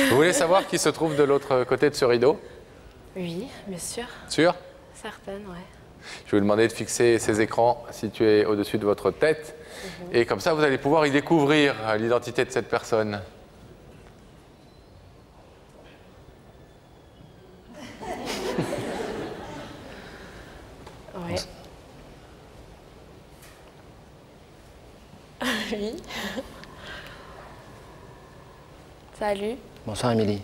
Vous voulez savoir qui se trouve de l'autre côté de ce rideau? Oui, bien sûr. Sûr? Certaines, ouais. Je vais vous demander de fixer ces écrans situés au-dessus de votre tête. Et comme ça, vous allez pouvoir y découvrir l'identité de cette personne. Oui. Oui. Salut. Bonsoir, Émilie.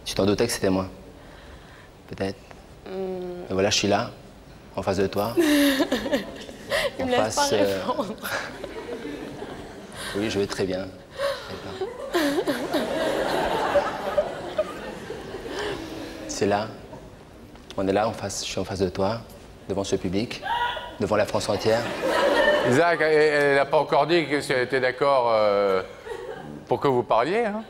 Tu t'en doutais que c'était moi? Peut-être. Et voilà, je suis là, en face de toi. Il me laisse pas répondre. Oui, je vais très bien. C'est là. On est là, en face, je suis en face de toi, devant ce public, devant la France entière. Isaac, elle n'a pas encore dit que si elle était d'accord pour que vous parliez. Hein.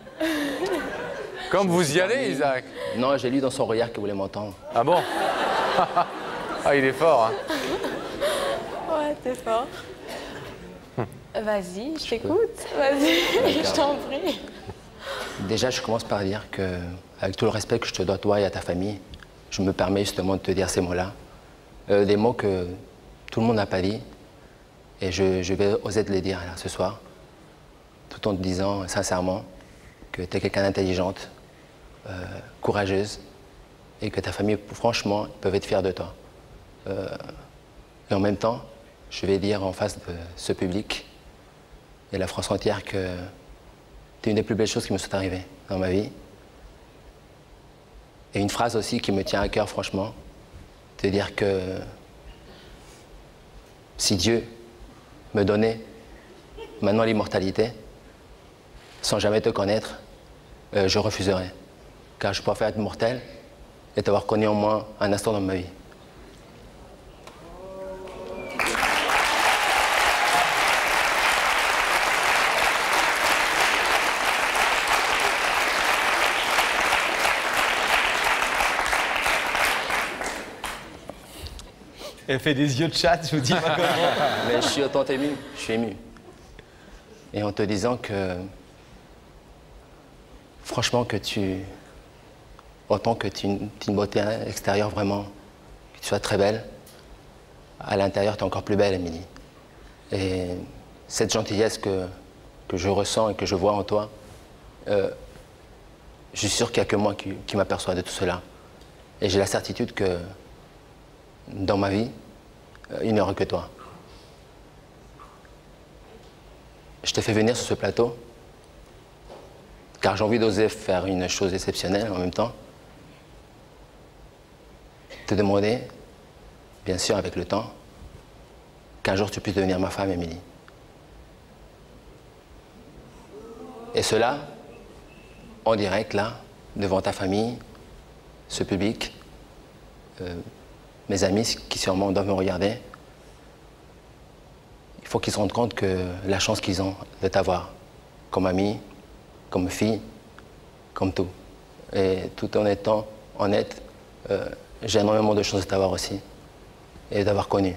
Comme vous y allez, Isaac. Non, j'ai lu dans son regard qu'elle voulait m'entendre. Ah bon? Ah, il est fort. Hein. Ouais, t'es fort. Vas-y, je t'écoute. Vas-y, je t'en prie. Déjà, je commence par dire que, avec tout le respect que je te dois, toi et à ta famille, je me permets justement de te dire ces mots-là. Des mots que tout le monde n'a pas dit. Et je vais oser te les dire là, ce soir. Tout en te disant sincèrement que tu es quelqu'un d'intelligente, courageuse, et que ta famille, franchement, ils peuvent être fiers de toi. Et en même temps, je vais dire en face de ce public et la France entière que c'est une des plus belles choses qui me sont arrivées dans ma vie. Et une phrase aussi qui me tient à cœur, franchement, te dire que si Dieu me donnait maintenant l'immortalité, sans jamais te connaître, je refuserais. Car je préfère être mortel et t'avoir connu en moins un instant dans ma vie. Elle fait des yeux de chat, je vous dis pas comment. Mais je suis autant ému, je suis ému. Et en te disant que, franchement, que autant que tu es une beauté extérieure vraiment, que tu sois très belle, à l'intérieur, tu es encore plus belle, Émilie. Et cette gentillesse que je ressens et que je vois en toi, je suis sûr qu'il n'y a que moi qui m'aperçois de tout cela. Et j'ai la certitude que dans ma vie, il n'y aura que toi. Je t'ai fait venir sur ce plateau car j'ai envie d'oser faire une chose exceptionnelle en même temps. Te demander, bien sûr avec le temps, qu'un jour tu puisses devenir ma femme, Émilie. Et cela, en direct, là, devant ta famille, ce public, mes amis qui sûrement doivent me regarder. Il faut qu'ils se rendent compte que la chance qu'ils ont de t'avoir, comme ami, comme fille, comme tout. Et tout en étant honnête, j'ai énormément de chance de t'avoir aussi et d'avoir connu.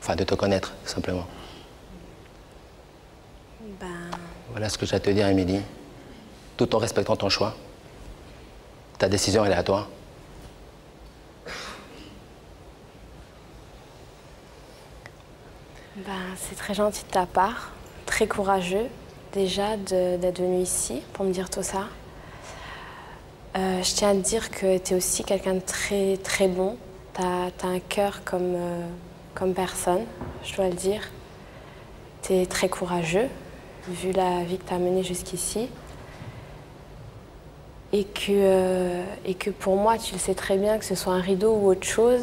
Enfin, de te connaître, simplement. Voilà ce que j'ai à te dire, Émilie. Tout en respectant ton choix. Ta décision, elle est à toi. C'est très gentil de ta part, très courageux déjà d'être venu ici pour me dire tout ça. Je tiens à te dire que tu es aussi quelqu'un de très, très bon. Tu as un cœur comme personne, je dois le dire. Tu es très courageux, vu la vie que tu as menée jusqu'ici. Et que pour moi, tu le sais très bien, que ce soit un rideau ou autre chose,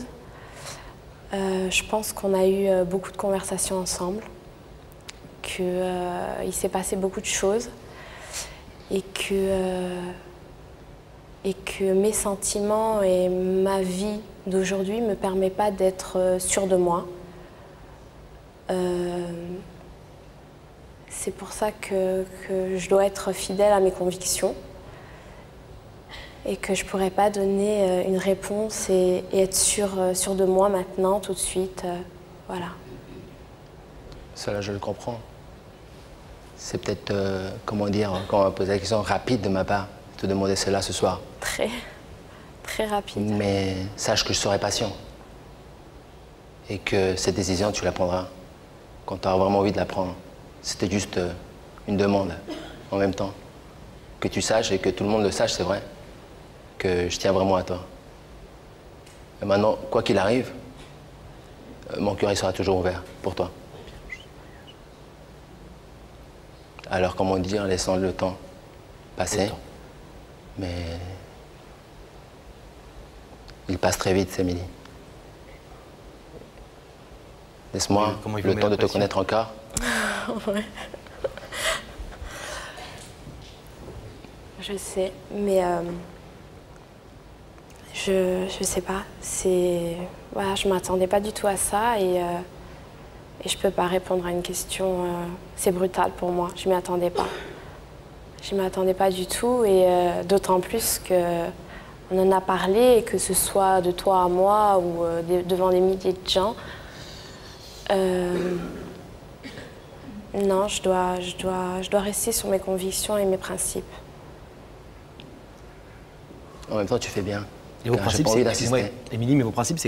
je pense qu'on a eu beaucoup de conversations ensemble, qu'il s'est passé beaucoup de choses et que mes sentiments et ma vie d'aujourd'hui ne me permettent pas d'être sûre de moi. C'est pour ça que je dois être fidèle à mes convictions et que je ne pourrais pas donner une réponse et être sûre de moi maintenant, tout de suite. Voilà. Cela, je le comprends. C'est peut-être, comment dire, quand on va poser la question, rapide de ma part, de te demander cela ce soir. Très rapide. Mais sache que je serai patient. Et que cette décision, tu la prendras quand tu auras vraiment envie de la prendre. C'était juste une demande en même temps. Que tu saches et que tout le monde le sache, c'est vrai, que je tiens vraiment à toi. Et maintenant, quoi qu'il arrive, mon cœur il sera toujours ouvert pour toi. Alors, comment dire, laissant le temps passer, mais il passe très vite, Émilie. Laisse-moi le temps de te connaître encore. Ouais. Je sais, mais je sais pas. Voilà, je m'attendais pas du tout à ça et je peux pas répondre à une question. C'est brutal pour moi. Je m'y attendais pas. Je m'y attendais pas du tout et d'autant plus que on en a parlé et que ce soit de toi à moi ou devant des milliers de gens. Non, je dois rester sur mes convictions et mes principes. En même temps, tu fais bien. Et vos principes, c'est Émilie, mais vos principes,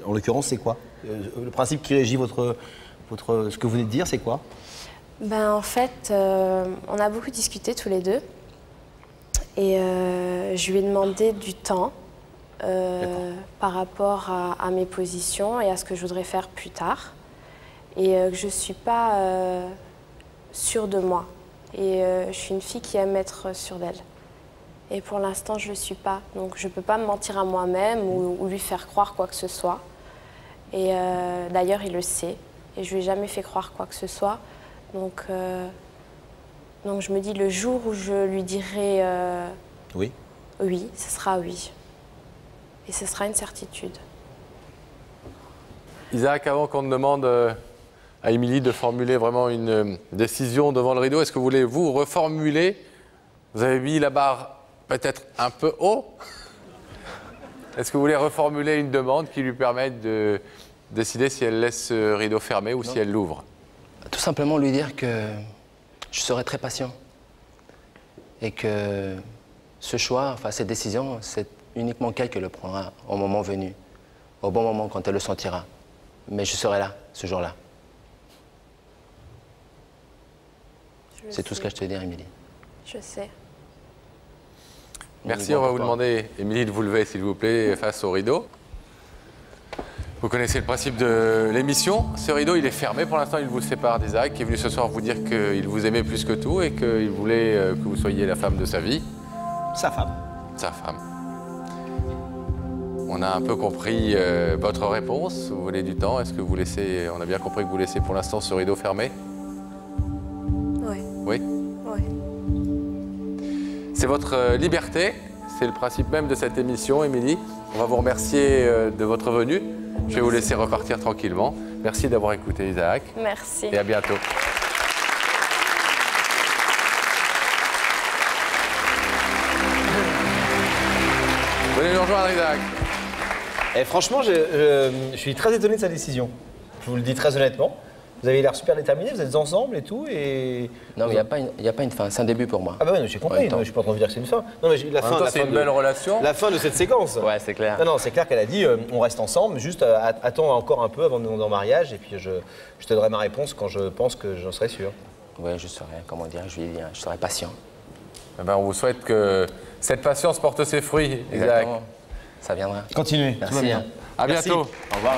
en l'occurrence, c'est quoi? Le principe qui régit ce que vous venez de dire, c'est quoi? Ben, en fait, on a beaucoup discuté tous les deux. Et je lui ai demandé du temps par rapport à mes positions et à ce que je voudrais faire plus tard. Et que je ne suis pas sûre de moi. Et je suis une fille qui aime être sûre d'elle. Et pour l'instant, je ne le suis pas. Donc je ne peux pas me mentir à moi-même ou lui faire croire quoi que ce soit. Et d'ailleurs, il le sait. Et je ne lui ai jamais fait croire quoi que ce soit. Donc je me dis, le jour où je lui dirai oui, ce sera oui. Et ce sera une certitude. Isaac, avant qu'on demande à Émilie de formuler vraiment une décision devant le rideau, est-ce que vous voulez vous reformuler? Vous avez mis la barre peut-être un peu haut. Est-ce que vous voulez reformuler une demande qui lui permette de décider si elle laisse ce rideau fermé ou si elle l'ouvre? Tout simplement lui dire que je serai très patient. Et que ce choix, enfin cette décision, c'est uniquement qu'elle qui le prendra au moment venu. Au bon moment, quand elle le sentira. Mais je serai là, ce jour-là. C'est tout ce que je te dis, Émilie. Je sais. Merci, on va vous demander, Émilie, de vous lever, s'il vous plaît, face au rideau. Vous connaissez le principe de l'émission. Ce rideau, il est fermé. Pour l'instant, il vous sépare d'Isaac, qui est venu ce soir vous dire qu'il vous aimait plus que tout et qu'il voulait que vous soyez la femme de sa vie. Sa femme. Sa femme. On a un peu compris votre réponse. Vous voulez du temps. Est-ce que vous laissez... On a bien compris que vous laissez pour l'instant ce rideau fermé? Oui. Oui? Oui. C'est votre liberté. C'est le principe même de cette émission, Émilie. On va vous remercier de votre venue. Je vais vous laisser repartir tranquillement. Merci d'avoir écouté Isaac. Merci. Et à bientôt. Venez nous rejoindre, Isaac. Et franchement, je suis très étonné de sa décision. Je vous le dis très honnêtement. Vous avez l'air super déterminé, vous êtes ensemble et tout. Et... Non, mais il n'y a pas une fin, c'est un début pour moi. Ah bah oui, j'ai compris, je ne suis pas en train de dire que c'est une fin. Non, mais la fin, c'est une belle relation. La fin de cette séquence. Ouais, c'est clair. Non, c'est clair qu'elle a dit on reste ensemble, juste attends encore un peu avant de nous demander en mariage et puis je te donnerai ma réponse quand je pense que j'en serai sûr. Ouais, je serai, comment dire, je serai patient. Eh ben, on vous souhaite que cette patience porte ses fruits, Isaac. Exactement. Ça viendra. Continuez, Merci. tout va bien. À bientôt. Au revoir.